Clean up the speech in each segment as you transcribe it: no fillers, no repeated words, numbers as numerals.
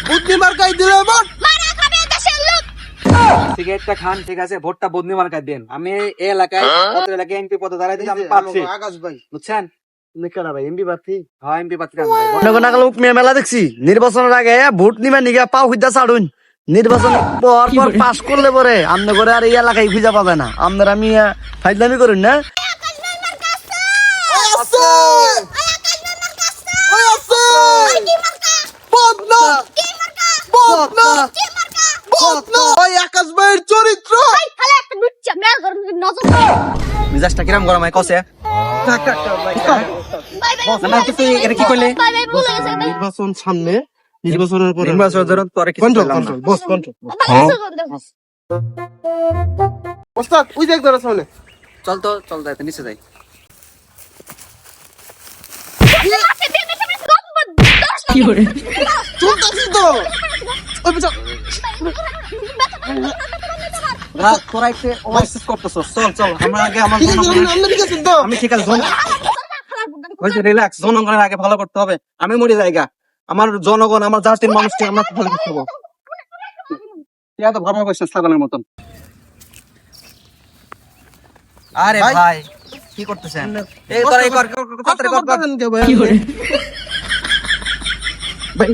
বুদ্ধি মার্কাই দিলে ভোট। সিগারেটটা খান, ঠিক আছে, ভোটটা বদনি মার্কায় দেন। আমি এই এলাকায় অত এলাকায় এমপি পদে দাঁড়াই দিচ্ছি, আমি পাচ্ছি, আকাশ ভাই বুঝছেন? নিকারা ভাই এমপি প্রার্থী। হ্যাঁ, এমপি পাচ্ছি আমি ভাই। নগনাগাল মেলা দেখছি নির্বাচনের আগে ভোট নিবে নিগা পাও খুঁজা ছাড়ুন নির্বাচন পর পর পাস করলে পরে আমনে করে আর এই এলাকায় খুঁজা পাবে না আপনারা আমি ফাইজলামি করুন না। আছে ওই আছে বদনা বদনা বদনা ওই আকাশ ভাইয়ের চরিত্র। মিজাজটা কিরাম গরম হয় কসে? না তুই এটা কি করলে? নির্বাচন সামনে, নির্বাচনের পরে নির্বাচন ধরুন তোরে কিছু কন্ট্রোল বললাম না। কন্ট্রোল বস কন্ট্রোল। ওস্তাদ ওই দেখ ধরে সামনে চল তো, চল যাই, নিচে যাই। চলতেছি তো ওই পিছা তোরা একটু ওভারসিজ করতেছস, চল চল আমরা আগে আমার ঠিক আছে আমরা ঠিক আছে তো আমি ঠিক আছে হয়েছে, রিল্যাক্স, জনগণের আগে ভালো করতে হবে। আমি মরি জায়গা, আমার জনগণ, আমার জাতির মানুষকে আমরা ভালো করতে হবে। তুই এত ভালো করছিস ছাগলের মতন। আরে ভাই। ভাই কি করতেছেন? এই তোরা এই কর তাড়াতাড়ি কর কর। ভাই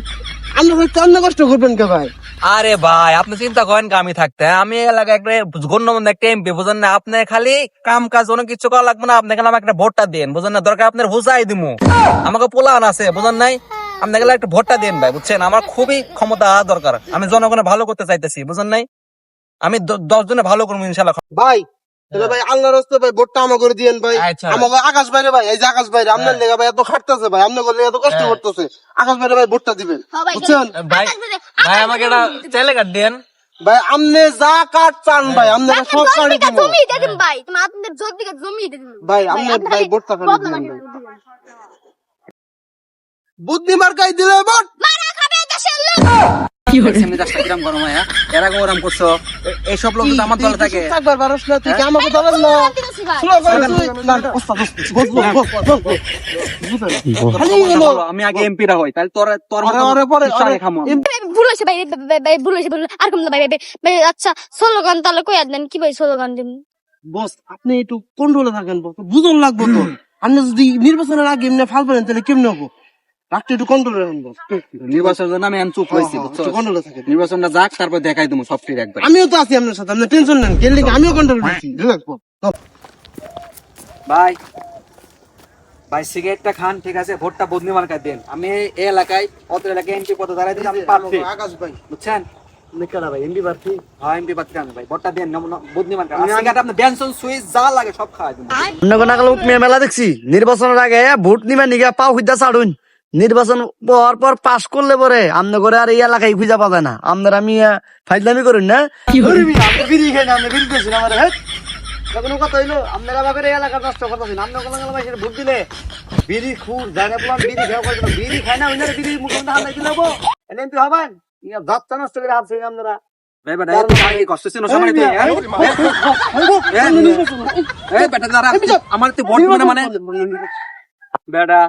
আমরা হয়তো অন্য কষ্ট করবেন কে ভাই? আরে ভাই আপনি চিন্তা করেন আমি থাকতে, আমি এই এলাকায় একটা গণ্যমান্য একটা এমপি, বুঝেন না? আপনি খালি কাম কাজ অনেক কিছু করা লাগবে না, আপনি খালি আমাকে একটা ভোটটা দেন, বুঝেন না? দরকার আপনার হুসাই দিমু, আমাকে পোলান আছে, বুঝেন নাই? আপনি গেলে একটা ভোটটা দেন ভাই, বুঝছেন? আমার খুবই ক্ষমতা দরকার, আমি জনগণের ভালো করতে চাইতেছি, বুঝেন নাই? আমি 10 জনের ভালো করবো ইনশাল্লাহ। ভাই তাহলে ভাই আল্লাহর রাস্তায় ভাই ভোটটা আমাকে করে দিয়েন ভাই। আচ্ছা। আমাকে আকাশ ভাইরে ভাই, এই যে আকাশ ভাইরে আপনার লেগে ভাই এত খাটতেছে ভাই, আপনার করলে এত কষ্ট করতেছে, আকাশ ভাইরে ভাই ভোটটা দিবেন, বুঝছেন? ভাই ভাই আমাকে একটা চাইলে কাট দেন ভাই আপনি যা কাট চান ভাই আপনারা সব কাটে দিব ভাই, আপনি ভাই ভোটটা খালি দিবেন ভাই। বুদ্ধি মার্কাই দিলে ভোট। মেজাজটা কিরম গরম হয়, হ্যাঁ? এর আগে ওরম করছো, এইসব লোক তো আমার দলে থাকে। থাকবার পারছ না তুই কি আমাকে ধরেন না? শুনো ভাই তুই না ওস্তাদ বস বলো, আমি আগে এমপিরা হই, তাহলে তোর তোর আরে পরে আগে খামো। ভুল হয়েছে ভাই ভাই ভুল হয়েছে আর কম না ভাই ভাই আচ্ছা স্লোগান তাহলে কই দেন কি ভাই স্লোগান দিন বস আপনি একটু কন্ট্রোলে থাকেন বস, বুঝন লাগবো তো। আপনি যদি নির্বাচনের আগে এমনি ফাল পারেন তাহলে কেমনে হবো? রাখতে একটু কন্ট্রোলে রাখেন বস। নির্বাচনের জন্য আমি চুপ হয়েছি, বুঝছো? একটু কন্ট্রোলে থাকেন। নির্বাচনটা যাক, তারপর দেখাই দেবো সব ঠিক একবার। আমিও তো আছি আপনার সাথে, আপনি টেনশন নেন, গেলে আমিও কন্ট্রোল করছি। Relax boss. ভাই ভাই সিগারেটটা খান, ঠিক আছে, ভোটটা বদনি মার্কায় দেন। আমি এই এলাকায় অত এলাকায় এমপি পদে দাঁড়াই দিচ্ছি, আমি পাচ্ছি, আকাশ ভাই বুঝছেন? নিকারা ভাই এমপি প্রার্থী। হ্যাঁ, এমপি পাচ্ছি আমি ভাই, ভোটটা দেন, বদনি মার্কা। আর সিগারেট আপনি বেনসন সুইচ যা লাগে সব খাওয়াই দেবো। নগনাগাল মেলা দেখছি নির্বাচনের আগে ভোট নিবে নিগা পাও খুঁজা ছাড়ুন নির্বাচন পর পর পাস করলে পরে আমনে করে আর এই এলাকায় খুঁজা পাবে না আপনারা আমি ফাইজলামি করুন না। বিড়ি খাই না, আপনি বিড়ি খেয়েছেন আমার হ্যাঁ কোনো কথা হইলো? আপনারা আমাকে এই এলাকার নষ্ট করতেছেন, আপনার কোনো মানুষের ভোট দিলে বিড়ি খুর জায়গা বললাম বিড়ি খেয়ে করবেন, বিড়ি খায় না ওইনারা বিড়ি মুখে হাত দিলে হবো এমপি হবেন? যাত্রা নষ্ট করে হাত আপনারা ভাই বেটা এত আগে কষ্ট ছিল সময় তুই, এই বেটা দাঁড়া, আমার তুই ভোট মানে বেটা